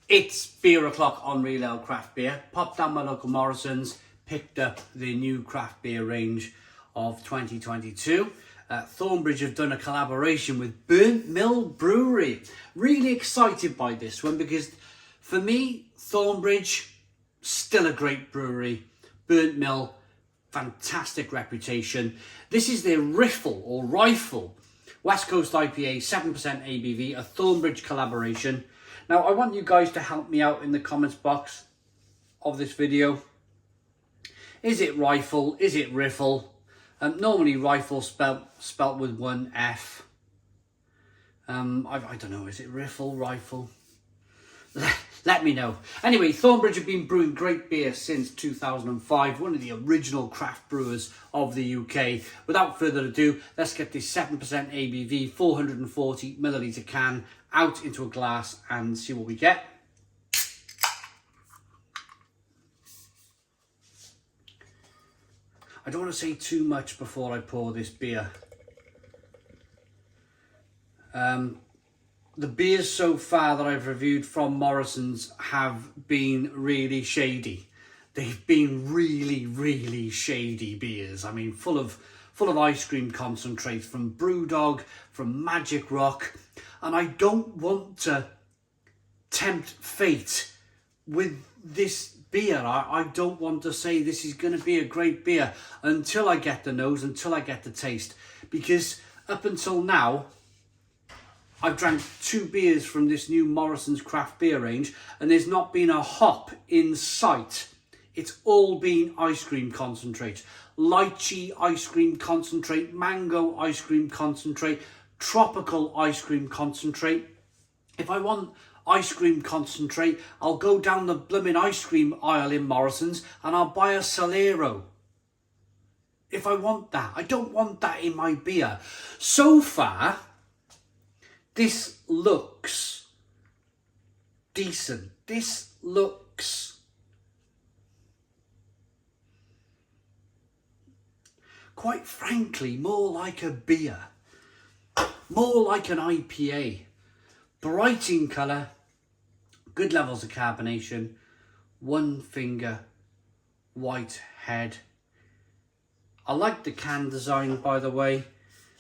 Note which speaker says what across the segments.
Speaker 1: It's beer o'clock on Real Ale Craft Beer. Popped down my local Morrisons, picked up the new craft beer range of 2022. Thornbridge have done a collaboration with Burnt Mill Brewery. Really excited by this one because for me, Thornbridge, still a great brewery. Burnt Mill, fantastic reputation. This is their Riffle or Rifle, West Coast IPA, 7% ABV, a Thornbridge collaboration. Now, I want you guys to help me out in the comments box of this video. Is it Rifle? Is it Riffle? Normally Rifle spelt with one F. I don't know, is it Riffle, Rifle? Let me know. Anyway, Thornbridge have been brewing great beer since 2005, one of the original craft brewers of the UK. Without further ado, let's get this 7% ABV, 440 milliliter can out into a glass and see what we get. I don't want to say too much before I pour this beer. The beers so far that I've reviewed from Morrisons have been really shady. They've been really shady beers. I mean, full of ice cream concentrates from Brewdog, from Magic Rock, and I don't want to tempt fate with this beer. I don't want to say this is going to be a great beer until I get the nose, until I get the taste, because up until now, I've drank 2 beers from this new Morrisons craft beer range and there's not been a hop in sight. It's all been ice cream concentrate. Lychee ice cream concentrate, mango ice cream concentrate, tropical ice cream concentrate. If I want ice cream concentrate, I'll go down the blooming ice cream aisle in Morrisons and I'll buy a Solero. If I want that. I don't want that in my beer. So far, this looks decent. This looks quite frankly more like a beer, more like an IPA. Bright in colour, good levels of carbonation, 1 finger, white head. I like the can design, by the way.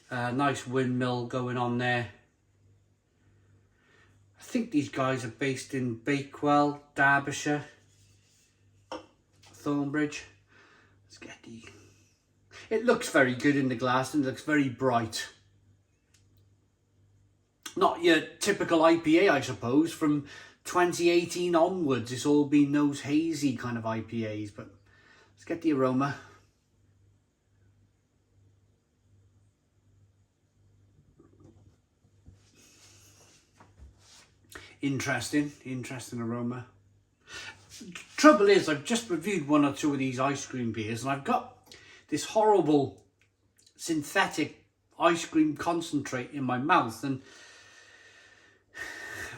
Speaker 1: Nice windmill going on there. I think these guys are based in Bakewell, Derbyshire. Thornbridge. Let's get the... It looks very good in the glass and it looks very bright. Not your typical IPA, I suppose. From 2018 onwards, it's all been those hazy kind of IPAs. But let's get the aroma. Interesting aroma. Trouble is, I've just reviewed 1 or 2 of these ice cream beers and I've got this horrible synthetic ice cream concentrate in my mouth, and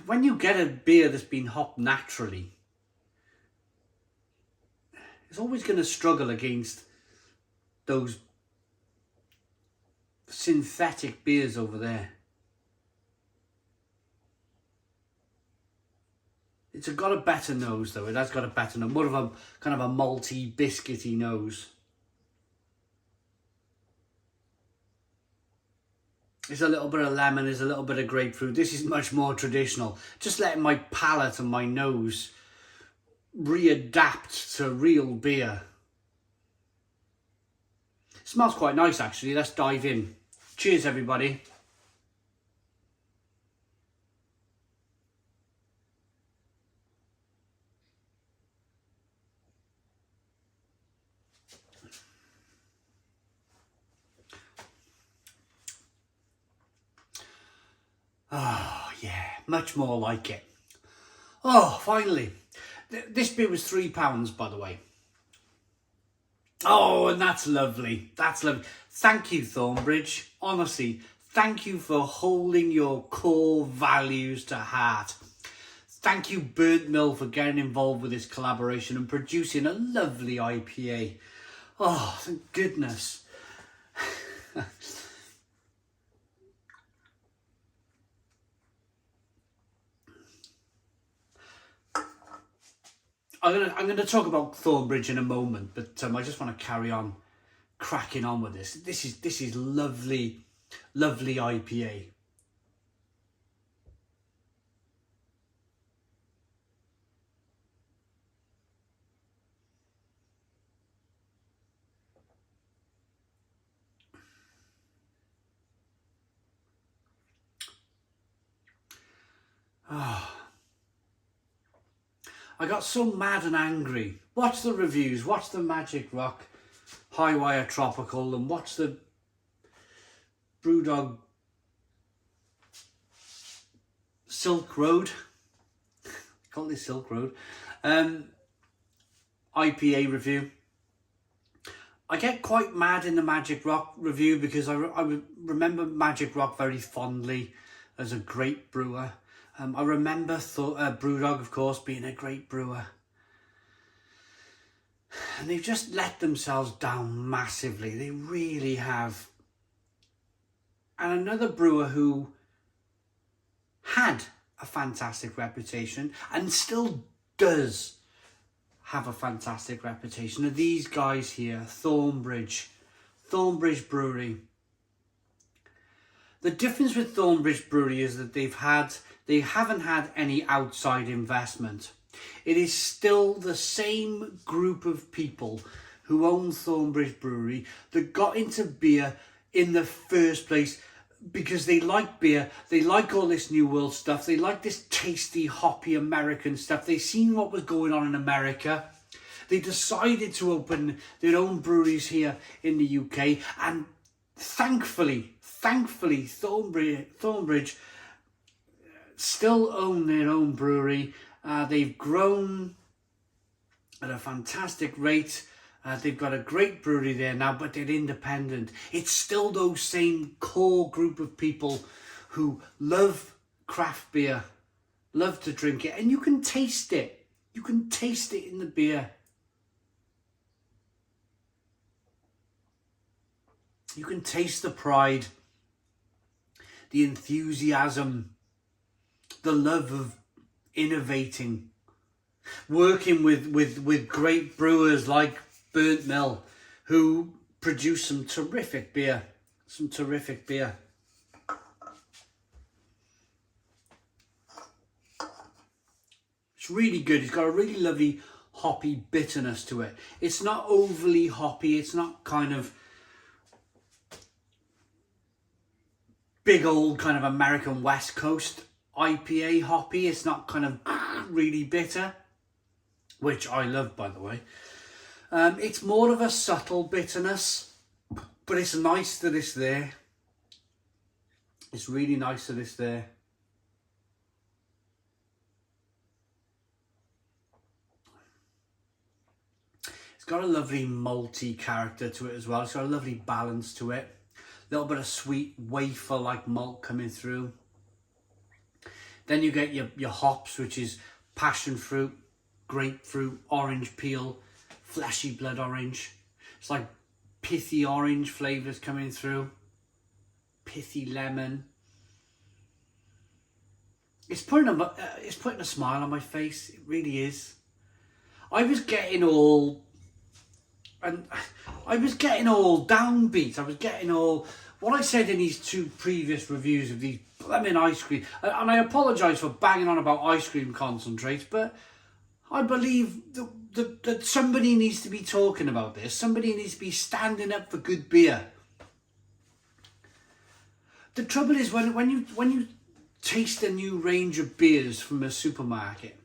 Speaker 1: when you get a beer that's been hopped naturally, it's always going to struggle against those synthetic beers over there. It's got a better nose though. It has got a better nose. More of a kind of a malty, biscuity nose. There's a little bit of lemon, there's a little bit of grapefruit. This is much more traditional. Just letting my palate and my nose readapt to real beer. It smells quite nice actually. Let's dive in. Cheers everybody. Oh, yeah, much more like it. Oh, finally. This beer was £3, by the way. Oh, and that's lovely. That's lovely. Thank you, Thornbridge. Honestly, thank you for holding your core values to heart. Thank you, Burnt Mill, for getting involved with this collaboration and producing a lovely IPA. Oh, thank goodness. I'm gonna talk about Thornbridge in a moment, but I just want to carry on cracking on with this. This is lovely, lovely IPA. Oh, I got so mad and angry. Watch the reviews, watch the Magic Rock High Wire Tropical, and watch the Brewdog Silk Road. Call this Silk Road. IPA review. I get quite mad in the Magic Rock review because I remember Magic Rock very fondly as a great brewer. I remember Brewdog, of course, being a great brewer. And they've just let themselves down massively. They really have. And another brewer who had a fantastic reputation and still does have a fantastic reputation are these guys here, Thornbridge Brewery. The difference with Thornbridge Brewery is that they haven't had any outside investment. It is still the same group of people who own Thornbridge Brewery that got into beer in the first place because they like beer, they like all this New World stuff, they like this tasty, hoppy American stuff. They seen what was going on in America. They decided to open their own breweries here in the UK, and thankfully, Thornbridge still own their own brewery. They've grown at a fantastic rate. They've got a great brewery there now, but they're independent. It's still those same core group of people who love craft beer, love to drink it, and you can taste it. You can taste it in the beer. You can taste the pride, the enthusiasm, the love of innovating, working with great brewers like Burnt Mill, who produce some terrific beer. It's really good. It's got a really lovely hoppy bitterness to it. It's not overly hoppy. It's not kind of big old kind of American West Coast IPA hoppy. It's not kind of really bitter, which I love, by the way. It's more of a subtle bitterness, but it's nice that it's there. It's really nice that it's there. It's got a lovely malty character to it as well. It's got a lovely balance to it. A little bit of sweet wafer-like malt coming through. Then you get your hops, which is passion fruit, grapefruit, orange peel, fleshy blood orange. It's like pithy orange flavours coming through. Pithy lemon. It's putting a smile on my face. It really is. I was getting all downbeat. I was getting all what I said in these two previous reviews of these lemon ice cream. And I apologise for banging on about ice cream concentrates, but I believe that somebody needs to be talking about this. Somebody needs to be standing up for good beer. The trouble is when you taste a new range of beers from a supermarket,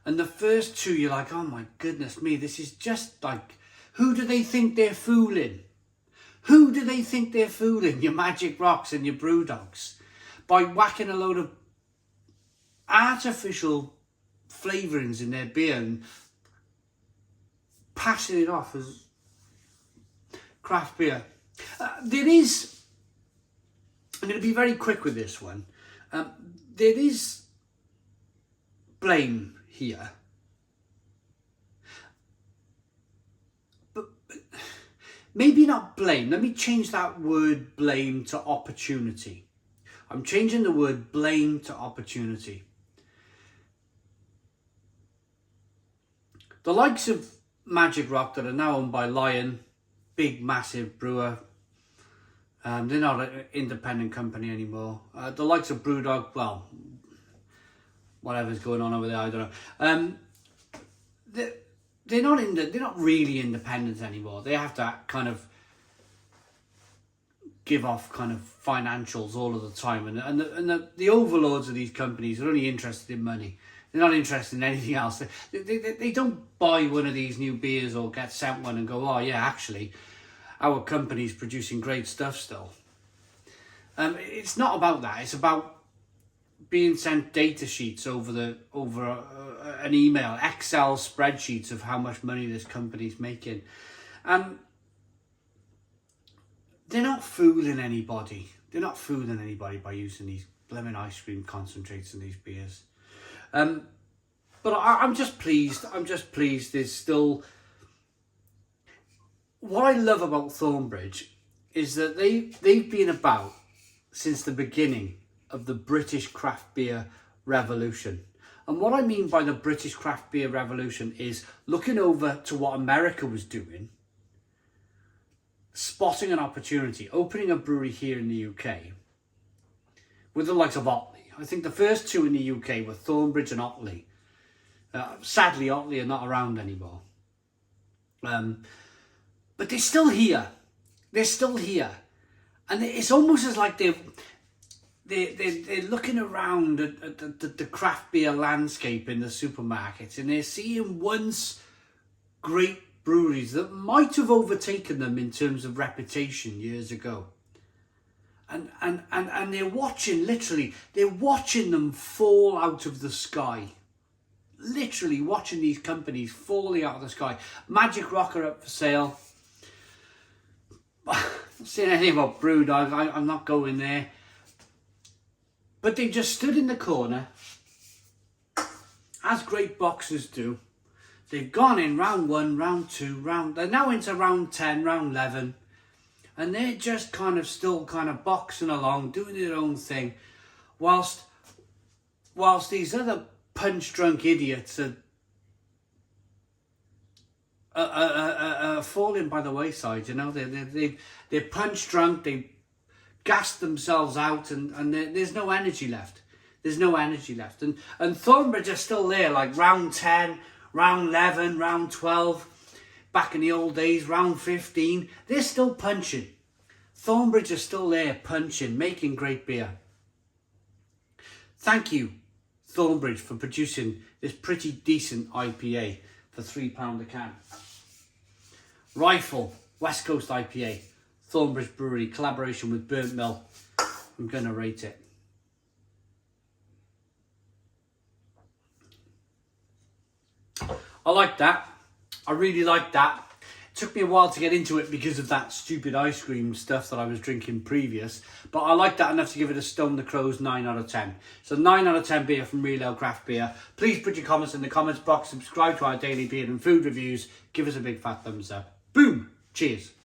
Speaker 1: and the first two you're like, oh my goodness me, this is just like, who do they think they're fooling? Who do they think they're fooling? Your Magic Rocks and your Brewdogs, by whacking a load of artificial flavourings in their beer and passing it off as craft beer. There is, I'm going to be very quick with this one, there is blame here, but maybe not blame. Let me change that word blame to opportunity. I'm changing the word blame to opportunity. The likes of Magic Rock that are now owned by Lion, big massive brewer. They're not an independent company anymore. The likes of Brewdog, well, whatever's going on over there, I don't know. They're not really independent anymore. They have to kind of give off kind of financials all of the time, and the overlords of these companies are only interested in money. They're not interested in anything else. They don't buy one of these new beers or get sent one and go, oh yeah, actually, our company's producing great stuff still. It's not about that. It's about being sent data sheets over an email, Excel spreadsheets of how much money this company's making. They're not fooling anybody. They're not fooling anybody by using these blimmin' ice cream concentrates in these beers. But I'm just pleased. I'm just pleased there's still... What I love about Thornbridge is that they've been about since the beginning of the British craft beer revolution. And what I mean by the British craft beer revolution is looking over to what America was doing, spotting an opportunity, opening a brewery here in the UK with the likes of Otley. I think the first two in the UK were Thornbridge and Otley. Sadly, Otley are not around anymore. But they're still here. They're still here. And it's almost as like they're looking around at the craft beer landscape in the supermarkets, and they're seeing once great breweries that might have overtaken them in terms of reputation years ago. And they're watching, literally, they're watching them fall out of the sky. Literally watching these companies falling out of the sky. Magic Rock are up for sale. I'm not saying anything about Brewdog, I'm not going there. But they just stood in the corner, as great boxers do. They've gone in round 1, round 2, they're now into round 10, round 11. And they're just kind of still kind of boxing along, doing their own thing. Whilst these other punch-drunk idiots are falling by the wayside, you know. They're punch-drunk, they gassed themselves out, and there's no energy left. There's no energy left. And Thornbridge are still there, like round 10, round 11, round 12, back in the old days, round 15. They're still punching. Thornbridge are still there, punching, making great beer. Thank you, Thornbridge, for producing this pretty decent IPA for £3 a can. Riffle, West Coast IPA, Thornbridge Brewery, collaboration with Burnt Mill. I'm going to rate it. I like that. I really like that. It took me a while to get into it because of that stupid ice cream stuff that I was drinking previous. But I like that enough to give it a Stone the Crows 9 out of 10. So 9 out of 10 beer from Real Ale Craft Beer. Please put your comments in the comments box. Subscribe to our daily beer and food reviews. Give us a big fat thumbs up. Boom. Cheers.